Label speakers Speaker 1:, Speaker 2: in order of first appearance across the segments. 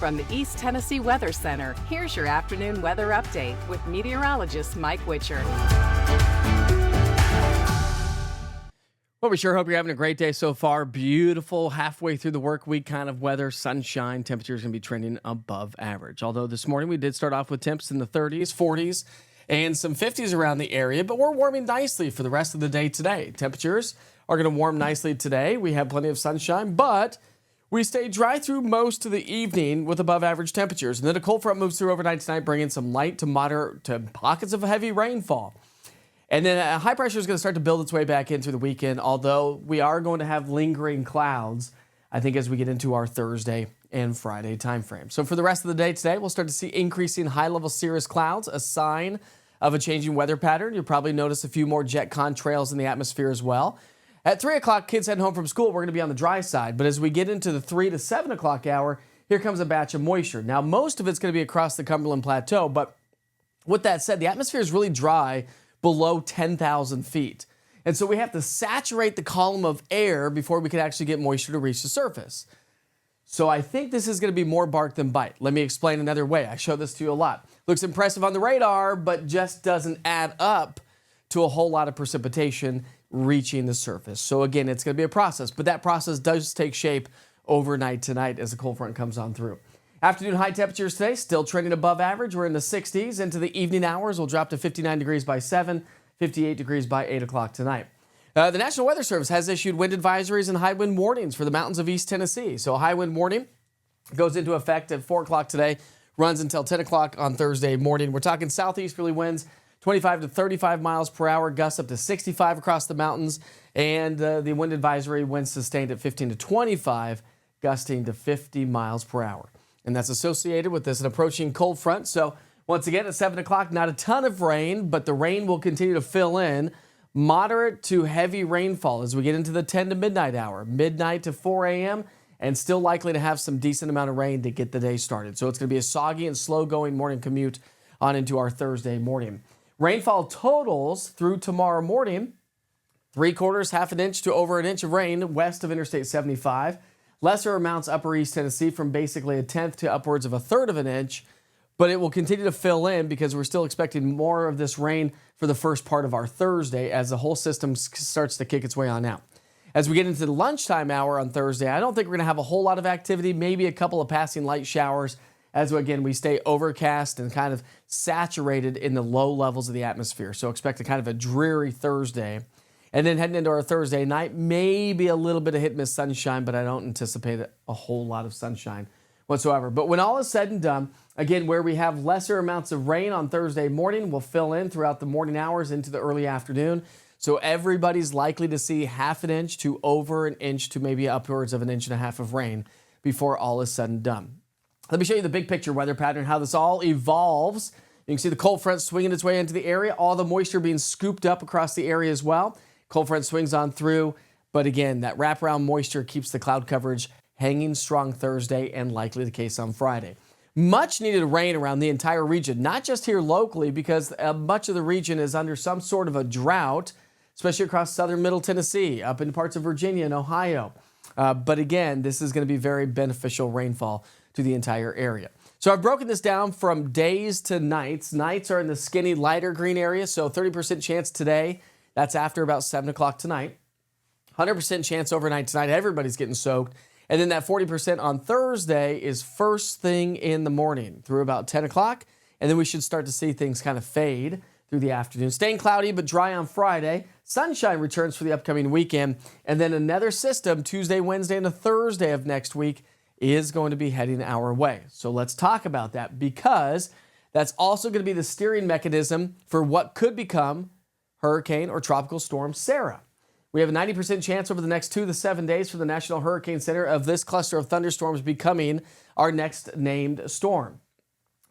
Speaker 1: From the East Tennessee Weather Center, here's your afternoon weather update with meteorologist Mike Witcher.
Speaker 2: Well, we sure hope you're having a great day so far. Beautiful, halfway through the work week kind of weather, sunshine. Temperatures going to be trending above average. Although this morning we did start off with temps in the 30s, 40s, and some 50s around the area, but we're warming nicely for the rest of the day today. Temperatures are going to warm nicely today. We have plenty of sunshine, but we stay dry through most of the evening with above average temperatures. And then a cold front moves through overnight tonight, bringing some light to moderate to pockets of heavy rainfall. And then high pressure is going to start to build its way back in through the weekend, although we are going to have lingering clouds, I think, as we get into our Thursday and Friday timeframe. So for the rest of the day today, we'll start to see increasing high-level cirrus clouds, a sign of a changing weather pattern. You'll probably notice a few more jet contrails in the atmosphere as well. At 3 o'clock, kids heading home from school, we're going to be on the dry side. But as we get into the 3 to 7 o'clock hour, here comes a batch of moisture. Now, most of it's going to be across the Cumberland Plateau, but with that said, the atmosphere is really dry below 10,000 feet. And so we have to saturate the column of air before we can actually get moisture to reach the surface. So I think this is going to be more bark than bite. Let me explain another way. I show this to you a lot. Looks impressive on the radar, but just doesn't add up to a whole lot of precipitation reaching the surface. So again, it's going to be a process, but that process does take shape overnight tonight as the cold front comes on through. Afternoon high temperatures today, still trending above average. We're in the 60s. Into the evening hours, we'll drop to 59 degrees by 7, 58 degrees by 8 o'clock tonight. The National Weather Service has issued wind advisories and high wind warnings for the mountains of East Tennessee. So a high wind warning goes into effect at 4 o'clock today, runs until 10 o'clock on Thursday morning. We're talking southeasterly winds, 25 to 35 miles per hour, gusts up to 65 across the mountains, and the wind advisory winds sustained at 15 to 25, gusting to 50 miles per hour. And that's associated with this an approaching cold front. So once again, at 7 o'clock, not a ton of rain, but the rain will continue to fill in. Moderate to heavy rainfall as we get into the 10 to midnight hour, midnight to 4 a.m., and still likely to have some decent amount of rain to get the day started. So it's going to be a soggy and slow-going morning commute on into our Thursday morning. Rainfall totals through tomorrow morning, 3/4, half an inch to over an inch of rain west of Interstate 75. Lesser amounts upper East Tennessee from basically a tenth to upwards of a third of an inch, but it will continue to fill in because we're still expecting more of this rain for the first part of our Thursday as the whole system starts to kick its way on out. As we get into the lunchtime hour on Thursday, I don't think we're going to have a whole lot of activity, maybe a couple of passing light showers as, again, we stay overcast and kind of saturated in the low levels of the atmosphere. So expect a kind of a dreary Thursday. And then heading into our Thursday night, maybe a little bit of hit and miss sunshine, but I don't anticipate a whole lot of sunshine whatsoever. But when all is said and done, again, where we have lesser amounts of rain on Thursday morning, will fill in throughout the morning hours into the early afternoon. So everybody's likely to see half an inch to over an inch to maybe upwards of an inch and a half of rain before all is said and done. Let me show you the big picture weather pattern, how this all evolves. You can see the cold front swinging its way into the area, all the moisture being scooped up across the area as well. Cold front swings on through, but again, that wraparound moisture keeps the cloud coverage hanging strong Thursday and likely the case on Friday. Much needed rain around the entire region, not just here locally, because much of the region is under some sort of a drought, especially across southern Middle Tennessee, up in parts of Virginia and Ohio. But again, this is going to be very beneficial rainfall to the entire area. So I've broken this down from days to nights. Nights are in the skinny, lighter green area, so 30% chance today. That's after about 7 o'clock tonight. 100% chance overnight tonight. Everybody's getting soaked. And then that 40% on Thursday is first thing in the morning through about 10 o'clock. And then we should start to see things kind of fade through the afternoon. Staying cloudy but dry on Friday. Sunshine returns for the upcoming weekend. And then another system Tuesday, Wednesday, and a Thursday of next week is going to be heading our way. So let's talk about that, because that's also going to be the steering mechanism for what could become Hurricane or Tropical Storm Sarah. We have a 90% chance over the next 2 to 7 days for the National Hurricane Center of this cluster of thunderstorms becoming our next named storm.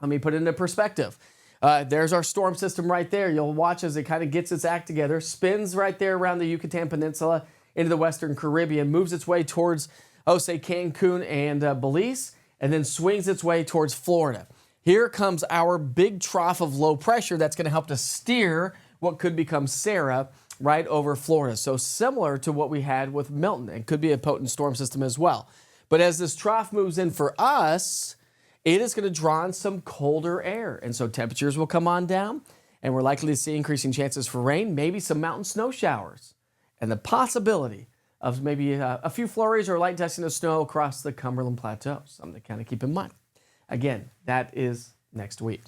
Speaker 2: Let me put it into perspective. There's our storm system right there. You'll watch as it kind of gets its act together, spins right there around the Yucatan Peninsula into the Western Caribbean, moves its way towards, say, Cancun and Belize, and then swings its way towards Florida. Here comes our big trough of low pressure that's going to help to steer what could become Sarah right over Florida. So similar to what we had with Milton. It could be a potent storm system as well. But as this trough moves in for us, it is going to draw in some colder air. And so temperatures will come on down, and we're likely to see increasing chances for rain, maybe some mountain snow showers, and the possibility of maybe a few flurries or light dusting of snow across the Cumberland Plateau. Something to kind of keep in mind. Again, that is next week.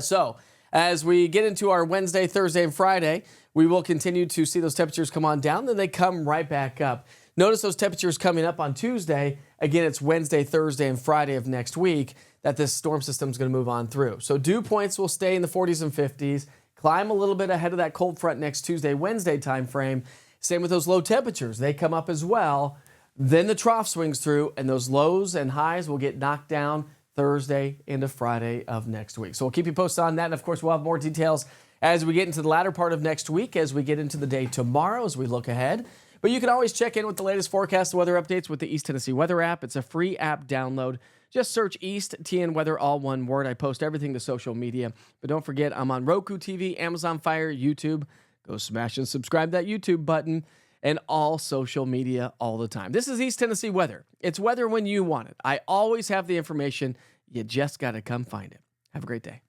Speaker 2: So as we get into our Wednesday, Thursday, and Friday, we will continue to see those temperatures come on down, then they come right back up. Notice those temperatures coming up on Tuesday. Again, it's Wednesday, Thursday, and Friday of next week that this storm system is going to move on through. So dew points will stay in the 40s and 50s, climb a little bit ahead of that cold front next Tuesday, Wednesday time frame. Same with those low temperatures. They come up as well. Then the trough swings through, and those lows and highs will get knocked down Thursday into Friday of next week. So we'll keep you posted on that. And, of course, we'll have more details as we get into the latter part of next week, as we get into the day tomorrow, as we look ahead. But you can always check in with the latest forecast weather updates with the East Tennessee Weather app. It's a free app download. Just search East TN Weather, all one word. I post everything to social media. But don't forget, I'm on Roku TV, Amazon Fire, YouTube. Go smash and subscribe that YouTube button, and all social media all the time. This is East Tennessee Weather. It's weather when you want it. I always have the information. You just got to come find it. Have a great day.